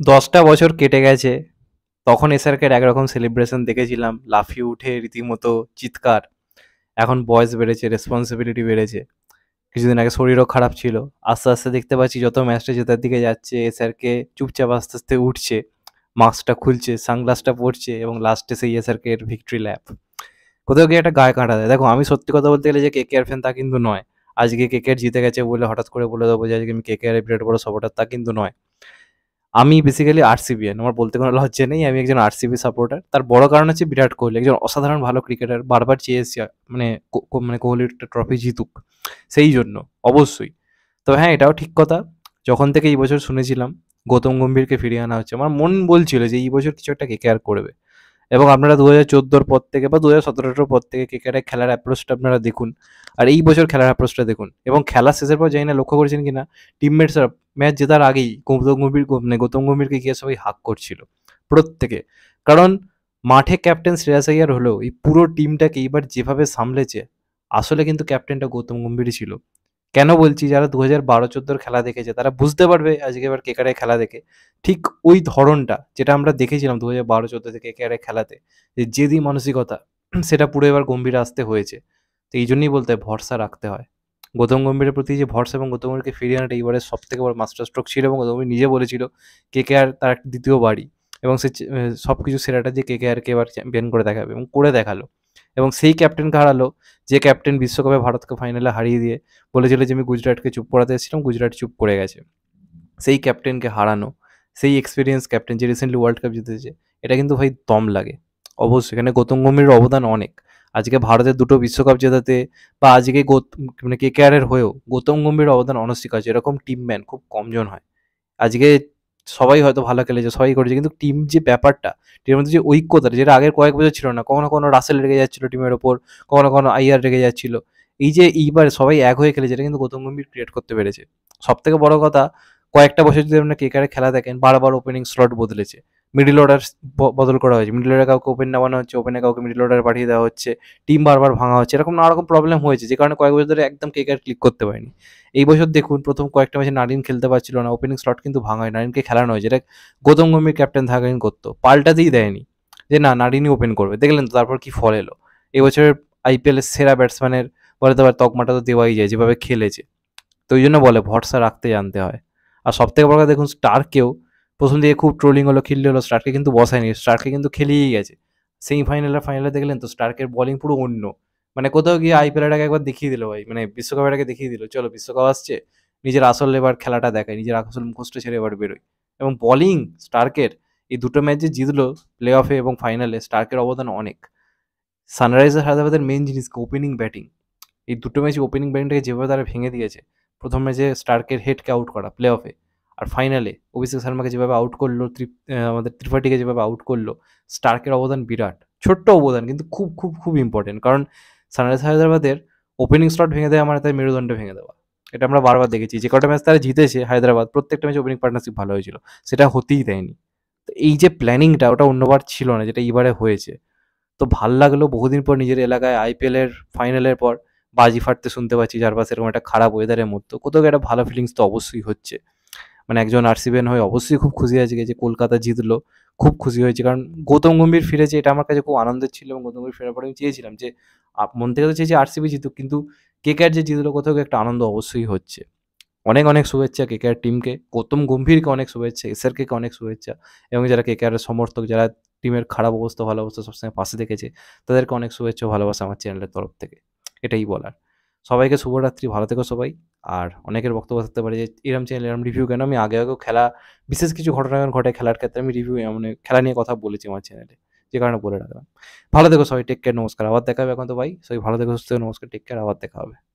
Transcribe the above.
10টা বছর কেটে গেছে। তখন এসআরকের একরকম সেলিব্রেশন দেখেছিলাম, লাফিয়ে উঠে রীতিমতো চিৎকার। এখন বয়স বেড়েছে, রেসপন্সিবিলিটি বেড়েছে, কিছুদিন আগে শরীরও খারাপ ছিল। আস্তে আস্তে দেখতে পাচ্ছি যত ম্যাচটা জেতার দিকে যাচ্ছে, এসআরকে চুপচাপ আস্তে আস্তে উঠছে, মাস্কটা খুলছে, সানগ্লাসটা পরছে, এবং লাস্টে সেই এসআরকে এর ভিক্টরি ল্যাপ। কোথাও গিয়ে একটা গায়ে কাঁটা দেয়। দেখো, আমি সত্যি কথা বলতে গেলে যে কেকেআর ফ্যান তা কিন্তু নয়। আজকে কেকেআর জিতে গেছে বলে হঠাৎ করে বলে দেবো যে আজকে আমি কেকেআর এর বিরাট বড় সাপোর্টার, তা কিন্তু নয়। আমি বেসিক্যালি আরসিবিয়ান, আমার বলতে কোনো লজ্জা নেই, আমি একজন আরসিবি সাপোর্টার। তার বড় কারণ হচ্ছে বিরাট কোহলি, একজন অসাধারণ ভালো ক্রিকেটার, বারবার চেয়েছি মানে মানে কোহলির একটা ট্রফি জিতুক, সেই জন্য অবশ্যই। তবে হ্যাঁ, এটাও ঠিক কথা, যখন থেকে এই বছর শুনেছিলাম গৌতম গম্ভীরকে ফিরিয়ে আনা হচ্ছে, আমার মন বলছিল যে এই বছর কিছু একটা কেকেআর করবে। এবং আপনারা 2014-র পর থেকে বা 2017-র পর থেকে কেকেআরের খেলার অ্যাপ্রোচটা আপনারা দেখুন, আর এই বছর খেলার অ্যাপ্রোচটা দেখুন, এবং খেলা শেষের পর জানি না লক্ষ্য করেছেন কিনা, টিমমেটসরা ম্যাচ জেতার আগেই গৌতম গম্ভীরকে গিয়ে সবাই হাক করছিল প্রত্যেকে। কারণ মাঠে ক্যাপ্টেন শ্রেয়াস আইয়ার হলেও এই পুরো টিমটাকে এইবার যেভাবে সামলেছে, আসলে কিন্তু ক্যাপ্টেনটা গৌতম গম্ভীরই ছিল। কেন বলছি, যারা 2012-14 খেলা দেখেছে তারা বুঝতে পারবে আজকে এবার কেকেআরের খেলা দেখে, ঠিক ওই ধরনটা যেটা আমরা দেখেছিলাম 2012-14 থেকে কেকেআরের খেলাতে, যে জেদি মানসিকতা, সেটা পুরো এবার গম্ভীর আসতে হয়েছে। তো এই জন্যই বলতে হয় ভরসা রাখতে হয়। গৌতম গম্ভীরের প্রতি যে ভরসা এবং গৌতম গম্ভীরকে ফিরিয়ে আনাটা এইবারের সব থেকে বড় মাস্টার স্ট্রোক ছিল, এবং গৌতম গম্ভীর নিজে বলেছিল কেকেআর তার একটা দ্বিতীয় বাড়ি, এবং সে সব কিছু সেরাটা দিয়ে কেকেআরকে এবার চ্যাম্পিয়ন করে দেখাবে, এবং করে দেখালো। এবং সেই ক্যাপ্টেনকে হারালো, যে ক্যাপ্টেন বিশ্বকাপে ভারতকে ফাইনালে হারিয়ে দিয়ে বলেছিল যে আমি গুজরাটকে চুপ করাতে এসেছিলাম, গুজরাট চুপ করে গেছে। সেই ক্যাপ্টেনকে হারানো, সেই এক্সপিরিয়েন্স ক্যাপ্টেন যে রিসেন্টলি ওয়ার্ল্ড কাপ জিতেছে, এটা কিন্তু ভাই দম লাগে। অবশ্যই এখানে গৌতম গম্ভীরের অবদান অনেক। আজকে ভারতের দুটো বিশ্বকাপ জেতাতে, বা আজকে মানে কেকেআরের হয়েও গৌতম গম্ভীরের অবদান অনস্বীকার্য। এরকম টিমম্যান খুব কমজন হয়। আজকে সবাই হয়তো ভালো খেলেছে, সবাই করেছে, কিন্তু টিম যে ব্যাপারটা, টিমের মধ্যে যে ঐক্যতা, যেটা আগের কয়েক বছর ছিল না, কখনো কখনো রাসেল রেগে যাচ্ছিল টিমের ওপর, কখনো কখনো আইয়ার রেগে যাচ্ছিল, এই যে এইবার সবাই এক হয়ে খেলেছে, এটা কিন্তু গৌতম গম্ভীর ক্রিয়েট করতে পেরেছে। সব থেকে বড় কথা, কয়েকটা বছর যদি আপনার কেকারের খেলা দেখেন, বারবার ওপেনিং স্লট বদলেছে, মিডল অর্ডার বদল করা হয়েছে, মিডল অর্ডারে কাউকে ওপেন নামানো হচ্ছে, ওপেনে কাউকে মিডল অর্ডারে পাঠিয়ে দেওয়া হচ্ছে, টিম বারবার ভাঙা হচ্ছে, এরকম নানা রকম প্রবলেম হয়েছে, যে কারণে কয়েক বছর ধরে একদম কেকার ক্লিক করতে পারেনি। এই বছর দেখুন, প্রথম কয়েকটা ম্যাচে নারিন খেলতে পারছিল না, ওপেনিং স্লট কিন্তু ভাঙা হয়, নারিনকে খেলানো হয়, যেটা গৌতম গম্ভীর ক্যাপ্টেন থাকাকালীন করতো, পাল্টাতেই দেয়নি যে না নারিনই ওপেন করবে। দেখলেন তো তারপর কি ফল এলো। এবছরের আইপিএলের সেরা ব্যাটসম্যানের বলে তো তকমাটা তো দেওয়াই যায়, যেভাবে খেলেছে। তো ওই জন্য বলে ভরসা রাখতে জানতে হয়। আর সব থেকে বড় কথা, দেখুন স্টার্ককেও প্রথম দিকে খুব ট্রোলিং হলো, খিল্লি হলো, স্টার্ককে কিন্তু বসায়নি, স্টার্ককে কিন্তু খেলিয়েই গেছে। সেমিফাইনাল আর ফাইনালে দেখলেন তো স্টার্কের বোলিং পুরো অন্য, মানে কোথাও গিয়ে আইপিএলের আগে একবার দেখিয়ে দিল ভাই, মানে বিশ্বকাপের আগে দেখিয়ে দিল, চলো বিশ্বকাপ আসছে, নিজের আসল এবার খেলাটা দেখায়, নিজের আসল মুখোশটা ছেড়ে এবার বেরোয়। এবং বোলিং স্টার্কের এই দুটো ম্যাচ যে জিতলো প্লে অফে এবং ফাইনালে, স্টার্কের অবদান অনেক। সানরাইজার্স হায়দ্রাবাদের মেইন জিনিস ওপেনিং ব্যাটিং, এই দুটো ম্যাচে ওপেনিং ব্যাটিংটাকে যেভাবে তারা ভেঙে দিয়েছে, প্রথম ম্যাচে স্টার্কের হেডকে আউট করা প্লে অফে, আর ফাইনালে অভিষেক শর্মাকে যেভাবে আউট করলো, আমাদের ত্রিপাঠীকে যেভাবে আউট করলো, স্টার্কের অবদান বিরাট। ছোট্ট অবদান, কিন্তু খুব খুব খুব ইম্পর্টেন্ট, কারণ সানরাইজার্স হায়দ্রাবাদের ওপেনিং স্লট ভেঙে দেওয়া মানে তার মেরুদণ্ড ভেঙে দেওয়া। এটা আমরা বারবার দেখেছি, যে কটা ম্যাচ তারা জিতেছে হায়দ্রাবাদ, প্রত্যেকটা ম্যাচে ওপেনিং পার্টনারশিপ ভালো হয়েছিল, সেটা হতেই দেয়নি। তো এই যে প্ল্যানিংটা, ওটা অন্যবার ছিল না, যেটা এইবারে হয়েছে। তো ভাল লাগলো বহুদিন পর নিজের এলাকায় আইপিএলের ফাইনালের পর বাজি ফাটতে শুনতে পাচ্ছি চারপাশে, এরকম একটা খারাপ ওয়েদারের মধ্যে কোথাও একটা ভালো ফিলিংস তো অবশ্যই হচ্ছে। মানে একজন আরসিবিয়ান হয়ে অবশ্যই খুব খুশি আজকে যে কলকাতা জিতলো, খুব খুশি হয়েছে, কারণ গৌতম গম্ভীর ফিরেছে, এটা আমার কাছে খুব আনন্দের ছিল, এবং গৌতম গম্ভীর ফেরার পরে আমি চেয়েছিলাম যে মন থেকে তো চেয়েছি আরসিবি জিতুক, কিন্তু কেকেআর যে জিতলো, কোথাও একটা আনন্দ অবশ্যই হচ্ছে। অনেক অনেক শুভেচ্ছা কেকেআর টিমকে, গৌতম গম্ভীরকে অনেক শুভেচ্ছা, এসআরকে অনেক শুভেচ্ছা, এবং যারা কেকেআরের সমর্থক, যারা টিমের খারাপ অবস্থা ভালো অবস্থা সবসময় পাশে দেখেছে, তাদেরকে অনেক শুভেচ্ছা ও ভালোবাসা আমার চ্যানেলের তরফ থেকে। এটাই বলার। সবাইকে শুভরাত্রি, ভালো থেকো সবাই। আর অনেকের বক্তব্য থাকতে পারে যে এরম চ্যানেল এরম রিভিউ কেন, আমি আগে আগেও খেলা, বিশেষ কিছু ঘটনা যখন ঘটে খেলার ক্ষেত্রে, আমি রিভিউ মানে খেলা নিয়ে কথা বলেছি আমার চ্যানেলে, যে কারণে বলে রাখলাম। ভালো থেকো সবাই, টেক কেয়ার, নমস্কার, আবার দেখা হবে। এখন তো ভাই সবাই ভালো থেকো, সুস্থ থেকো, নমস্কার, টেক কেয়ার, আবার দেখা হবে।